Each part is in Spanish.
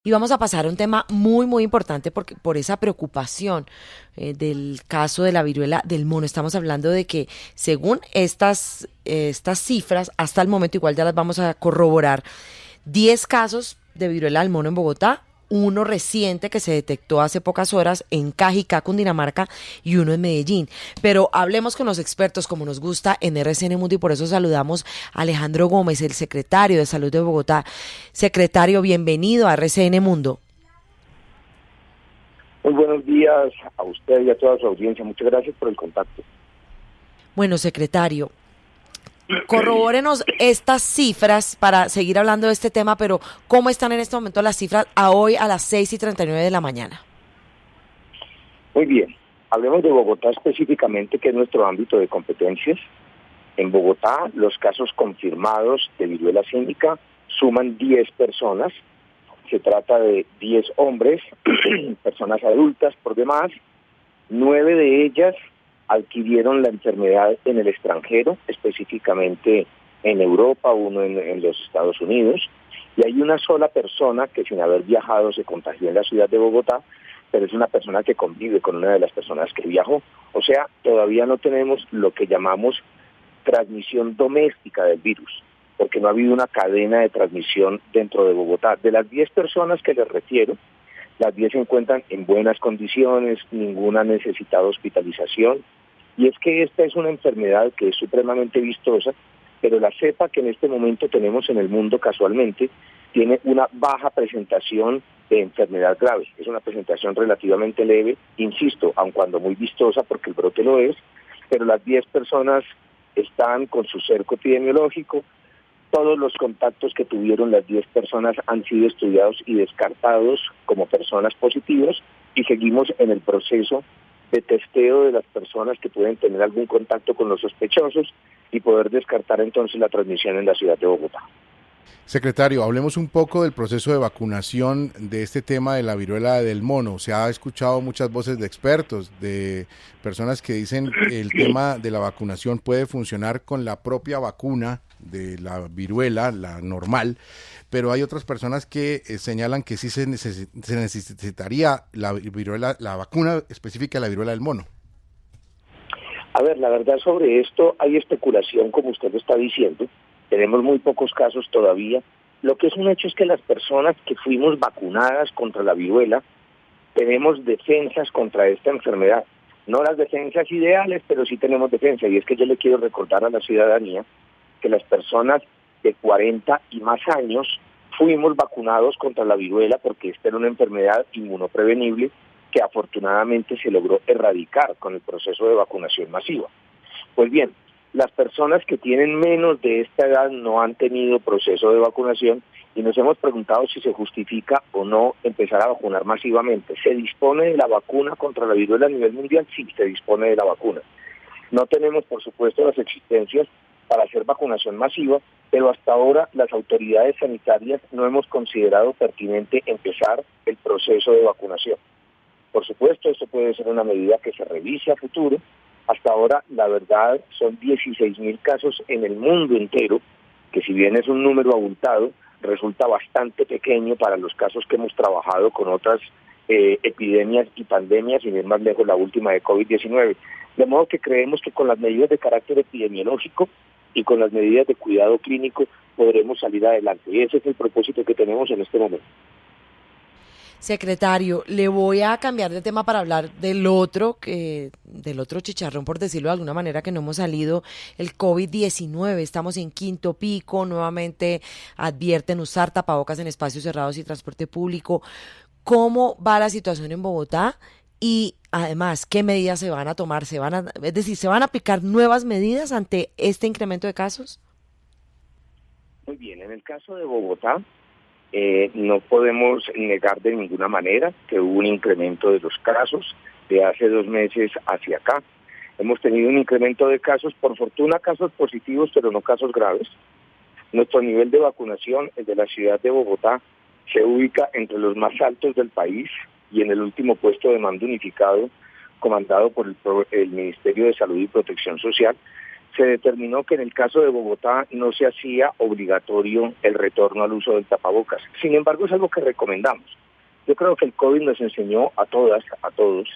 Y vamos a pasar a un tema muy, muy importante porque por esa preocupación del caso de la viruela del mono. Estamos hablando de que según estas cifras, hasta el momento igual ya las vamos a corroborar, 10 casos de viruela del mono en Bogotá, uno reciente que se detectó hace pocas horas en Cajicá, Cundinamarca, y uno en Medellín. Pero hablemos con los expertos como nos gusta en RCN Mundo y por eso saludamos a Alejandro Gómez, el secretario de Salud de Bogotá. Secretario, bienvenido a RCN Mundo. Muy buenos días a usted y a toda su audiencia. Muchas gracias por el contacto. Bueno, secretario, corrobórenos estas cifras para seguir hablando de este tema, pero ¿cómo están en este momento las cifras a hoy a las 6:39 de la mañana? Muy bien. Hablemos de Bogotá específicamente, que es nuestro ámbito de competencias. En Bogotá, los casos confirmados de viruela símica suman 10 personas. Se trata de 10 hombres, personas adultas por demás. 9 de ellas adquirieron la enfermedad en el extranjero, específicamente en Europa, uno en los Estados Unidos, y hay una sola persona que sin haber viajado se contagió en la ciudad de Bogotá, pero es una persona que convive con una de las personas que viajó. O sea, todavía no tenemos lo que llamamos transmisión doméstica del virus, porque no ha habido una cadena de transmisión dentro de Bogotá. De las 10 personas que les refiero, las 10 se encuentran en buenas condiciones, ninguna ha necesitado hospitalización. Y es que esta es una enfermedad que es supremamente vistosa, pero la cepa que en este momento tenemos en el mundo casualmente tiene una baja presentación de enfermedad grave. Es una presentación relativamente leve, insisto, aun cuando muy vistosa porque el brote lo es, pero las 10 personas están con su cerco epidemiológico. Todos los contactos que tuvieron las 10 personas han sido estudiados y descartados como personas positivas y seguimos en el proceso de testeo de las personas que pueden tener algún contacto con los sospechosos y poder descartar entonces la transmisión en la ciudad de Bogotá. Secretario, hablemos un poco del proceso de vacunación de este tema de la viruela del mono. Se ha escuchado muchas voces de expertos, de personas que dicen que el tema de la vacunación puede funcionar con la propia vacuna de la viruela, la normal, pero hay otras personas que señalan que sí se necesitaría la viruela, la vacuna específica de la viruela del mono. A ver, la verdad sobre esto hay especulación, como usted lo está diciendo. Tenemos muy pocos casos todavía. Lo que es un hecho es que las personas que fuimos vacunadas contra la viruela tenemos defensas contra esta enfermedad. No las defensas ideales, pero sí tenemos defensa. Y es que yo le quiero recordar a la ciudadanía que las personas de 40 y más años fuimos vacunados contra la viruela porque esta era una enfermedad inmunoprevenible que afortunadamente se logró erradicar con el proceso de vacunación masiva. Pues bien, las personas que tienen menos de esta edad no han tenido proceso de vacunación y nos hemos preguntado si se justifica o no empezar a vacunar masivamente. ¿Se dispone de la vacuna contra la viruela a nivel mundial? Sí, se dispone de la vacuna. No tenemos, por supuesto, las existencias para hacer vacunación masiva, pero hasta ahora las autoridades sanitarias no hemos considerado pertinente empezar el proceso de vacunación. Por supuesto, esto puede ser una medida que se revise a futuro. Hasta ahora, la verdad, son 16.000 casos en el mundo entero, que si bien es un número abultado, resulta bastante pequeño para los casos que hemos trabajado con otras epidemias y pandemias, sin ir más lejos la última de COVID-19. De modo que creemos que con las medidas de carácter epidemiológico y con las medidas de cuidado clínico podremos salir adelante. Y ese es el propósito que tenemos en este momento. Secretario, le voy a cambiar de tema para hablar del otro chicharrón, por decirlo de alguna manera, que no hemos salido, el COVID-19. Estamos en quinto pico, nuevamente advierten usar tapabocas en espacios cerrados y transporte público. ¿Cómo va la situación en Bogotá? Y además, ¿qué medidas se van a tomar? Es decir, ¿se van a aplicar nuevas medidas ante este incremento de casos? Muy bien, en el caso de Bogotá, no podemos negar de ninguna manera que hubo un incremento de los casos de hace 2 meses hacia acá. Hemos tenido un incremento de casos, por fortuna casos positivos, pero no casos graves. Nuestro nivel de vacunación, el de la ciudad de Bogotá, se ubica entre los más altos del país y en el último puesto de mando unificado, comandado por el Ministerio de Salud y Protección Social. se determinó que en el caso de Bogotá no se hacía obligatorio el retorno al uso del tapabocas. Sin embargo, es algo que recomendamos. Yo creo que el COVID nos enseñó a todas, a todos,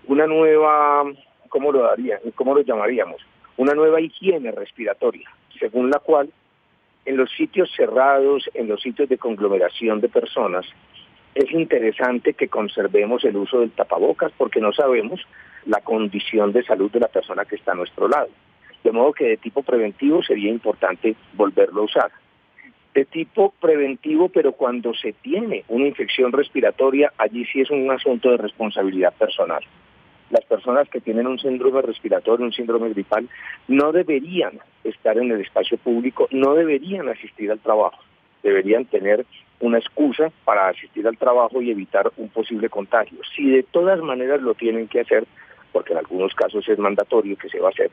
una nueva, ¿cómo lo llamaríamos? Una nueva higiene respiratoria, según la cual en los sitios cerrados, en los sitios de conglomeración de personas, es interesante que conservemos el uso del tapabocas porque no sabemos la condición de salud de la persona que está a nuestro lado. De modo que de tipo preventivo sería importante volverlo a usar. De tipo preventivo, pero cuando se tiene una infección respiratoria, allí sí es un asunto de responsabilidad personal. Las personas que tienen un síndrome respiratorio, un síndrome gripal, no deberían estar en el espacio público, no deberían asistir al trabajo. Deberían tener una excusa para asistir al trabajo y evitar un posible contagio. Si de todas maneras lo tienen que hacer, porque en algunos casos es mandatorio que se va a hacer,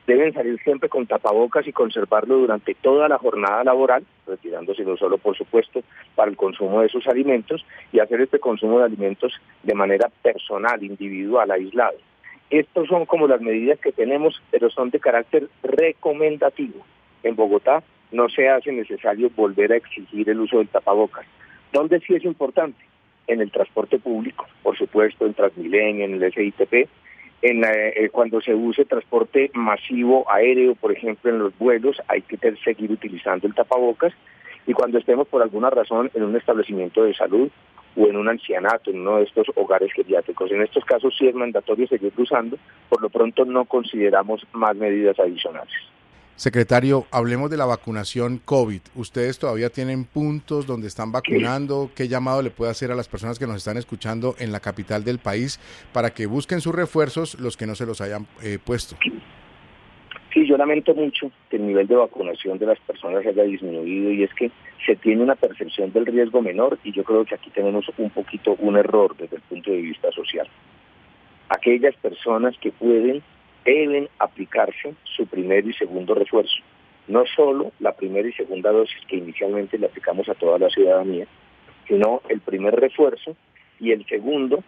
deben salir siempre con tapabocas y conservarlo durante toda la jornada laboral, retirándoselo solo, por supuesto, para el consumo de sus alimentos y hacer este consumo de alimentos de manera personal, individual, aislado. Estas son como las medidas que tenemos, pero son de carácter recomendativo. En Bogotá no se hace necesario volver a exigir el uso del tapabocas. ¿Dónde sí es importante? En el transporte público, por supuesto, en Transmilenio, en el SITP, cuando se use transporte masivo aéreo, por ejemplo, en los vuelos, hay que seguir utilizando el tapabocas, y cuando estemos por alguna razón en un establecimiento de salud o en un ancianato, en uno de estos hogares geriátricos, en estos casos sí es mandatorio seguirlo usando, por lo pronto no consideramos más medidas adicionales. Secretario, hablemos de la vacunación COVID. ¿Ustedes todavía tienen puntos donde están vacunando? ¿Qué llamado le puede hacer a las personas que nos están escuchando en la capital del país para que busquen sus refuerzos los que no se los hayan puesto? Sí, yo lamento mucho que el nivel de vacunación de las personas haya disminuido, y es que se tiene una percepción del riesgo menor, y yo creo que aquí tenemos un error desde el punto de vista social. Aquellas personas que deben aplicarse su primer y segundo refuerzo. No solo la primera y segunda dosis que inicialmente le aplicamos a toda la ciudadanía, sino el primer refuerzo y el segundo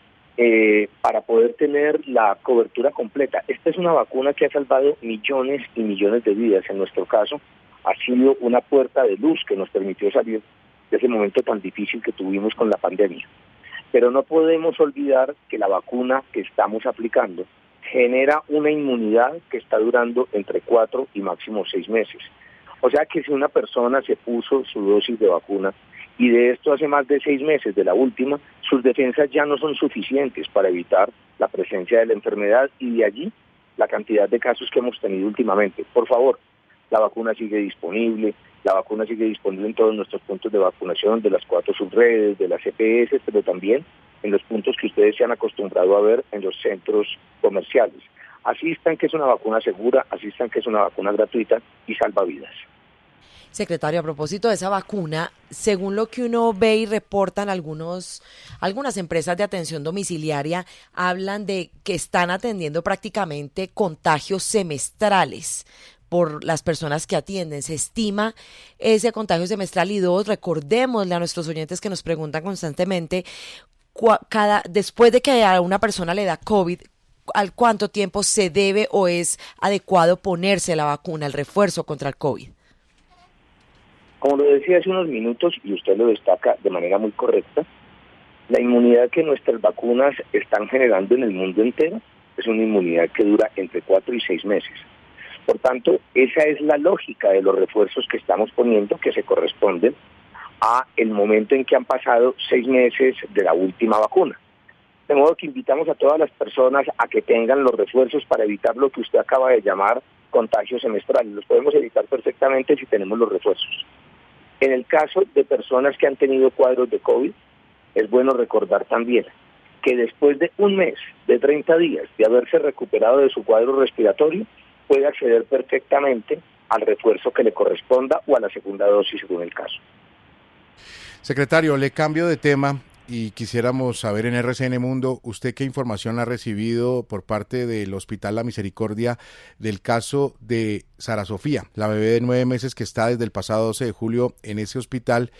para poder tener la cobertura completa. Esta es una vacuna que ha salvado millones y millones de vidas. En nuestro caso, ha sido una puerta de luz que nos permitió salir de ese momento tan difícil que tuvimos con la pandemia. Pero no podemos olvidar que la vacuna que estamos aplicando genera una inmunidad que está durando entre 4 y máximo 6 meses. O sea que si una persona se puso su dosis de vacuna y de esto hace más de 6 meses de la última, sus defensas ya no son suficientes para evitar la presencia de la enfermedad, y de allí la cantidad de casos que hemos tenido últimamente. Por favor, la vacuna sigue disponible en todos nuestros puntos de vacunación, de las 4 subredes, de las EPS, pero también en los puntos que ustedes se han acostumbrado a ver en los centros comerciales. Asistan que es una vacuna segura, asistan que es una vacuna gratuita y salva vidas. Secretario, a propósito de esa vacuna, según lo que uno ve y reportan algunas empresas de atención domiciliaria, hablan de que están atendiendo prácticamente contagios semestrales por las personas que atienden. Se estima ese contagio semestral, y recordémosle a nuestros oyentes que nos preguntan constantemente, después de que a una persona le da COVID, ¿al cuánto tiempo se debe o es adecuado ponerse la vacuna, el refuerzo contra el COVID? Como lo decía hace unos minutos, y usted lo destaca de manera muy correcta, la inmunidad que nuestras vacunas están generando en el mundo entero es una inmunidad que dura entre 4 y 6 meses. Por tanto, esa es la lógica de los refuerzos que estamos poniendo, que se corresponden a el momento en que han pasado 6 meses de la última vacuna. De modo que invitamos a todas las personas a que tengan los refuerzos para evitar lo que usted acaba de llamar contagios semestrales. Los podemos evitar perfectamente si tenemos los refuerzos. En el caso de personas que han tenido cuadros de COVID, es bueno recordar también que después de un mes, de 30 días, de haberse recuperado de su cuadro respiratorio, puede acceder perfectamente al refuerzo que le corresponda o a la segunda dosis según el caso. Secretario, le cambio de tema y quisiéramos saber en RCN Mundo, ¿usted qué información ha recibido por parte del Hospital La Misericordia del caso de Sara Sofía, la bebé de 9 meses que está desde el pasado 12 de julio en ese hospital?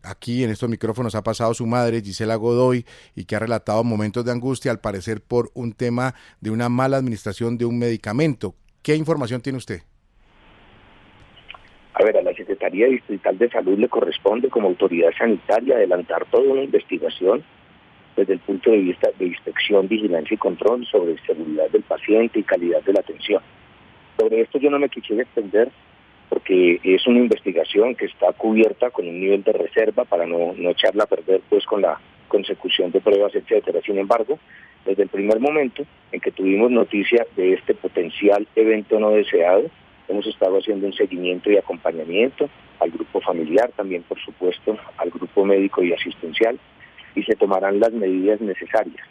Aquí en estos micrófonos ha pasado su madre, Gisela Godoy, y que ha relatado momentos de angustia, al parecer por un tema de una mala administración de un medicamento. ¿Qué información tiene usted? A ver, a la Secretaría Distrital de Salud le corresponde como autoridad sanitaria adelantar toda una investigación desde el punto de vista de inspección, vigilancia y control sobre seguridad del paciente y calidad de la atención. Sobre esto yo no me quisiera extender porque es una investigación que está cubierta con un nivel de reserva para no echarla a perder pues con la consecución de pruebas, etcétera. Sin embargo, desde el primer momento en que tuvimos noticia de este potencial evento no deseado, hemos estado haciendo un seguimiento y acompañamiento al grupo familiar, también por supuesto al grupo médico y asistencial, y se tomarán las medidas necesarias.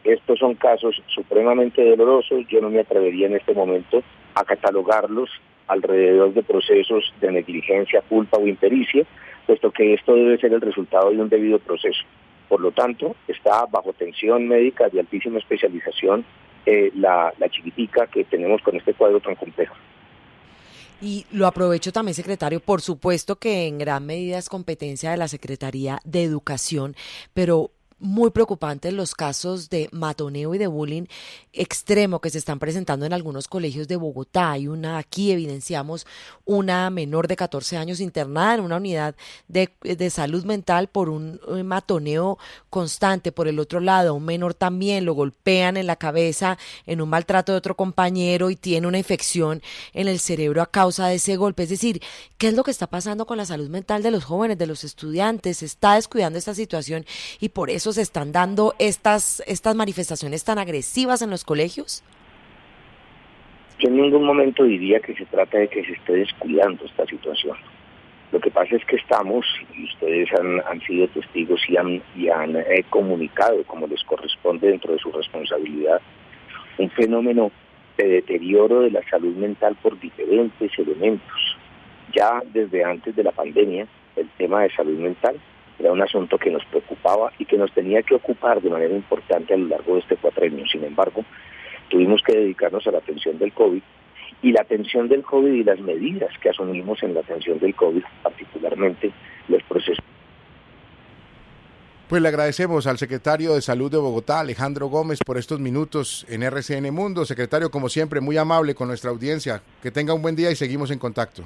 Estos son casos supremamente dolorosos, yo no me atrevería en este momento a catalogarlos alrededor de procesos de negligencia, culpa o impericia, puesto que esto debe ser el resultado de un debido proceso. Por lo tanto, está bajo atención médica de altísima especialización la chiquitica que tenemos con este cuadro tan complejo. Y lo aprovecho también, secretario, por supuesto que en gran medida es competencia de la Secretaría de Educación, pero muy preocupantes los casos de matoneo y de bullying extremo que se están presentando en algunos colegios de Bogotá. Hay aquí evidenciamos una menor de 14 años internada en una unidad de salud mental por un matoneo constante. Por el otro lado, un menor también lo golpean en la cabeza en un maltrato de otro compañero y tiene una infección en el cerebro a causa de ese golpe. Es decir, ¿qué es lo que está pasando con la salud mental de los jóvenes, de los estudiantes? Se está descuidando esta situación y por eso se están dando estas manifestaciones tan agresivas en los colegios. Yo en ningún momento diría que se trata de que se esté descuidando esta situación. Lo que pasa es que estamos, y ustedes han sido testigos y han comunicado como les corresponde dentro de su responsabilidad, un fenómeno de deterioro de la salud mental por diferentes elementos. Ya desde antes de la pandemia, el tema de salud mental era un asunto que nos preocupaba y que nos tenía que ocupar de manera importante a lo largo de este cuatrenio. Sin embargo, tuvimos que dedicarnos a la atención del COVID, y la atención del COVID y las medidas que asumimos en la atención del COVID, particularmente los procesos. Pues le agradecemos al secretario de Salud de Bogotá, Alejandro Gómez, por estos minutos en RCN Mundo. Secretario, como siempre, muy amable con nuestra audiencia. Que tenga un buen día y seguimos en contacto.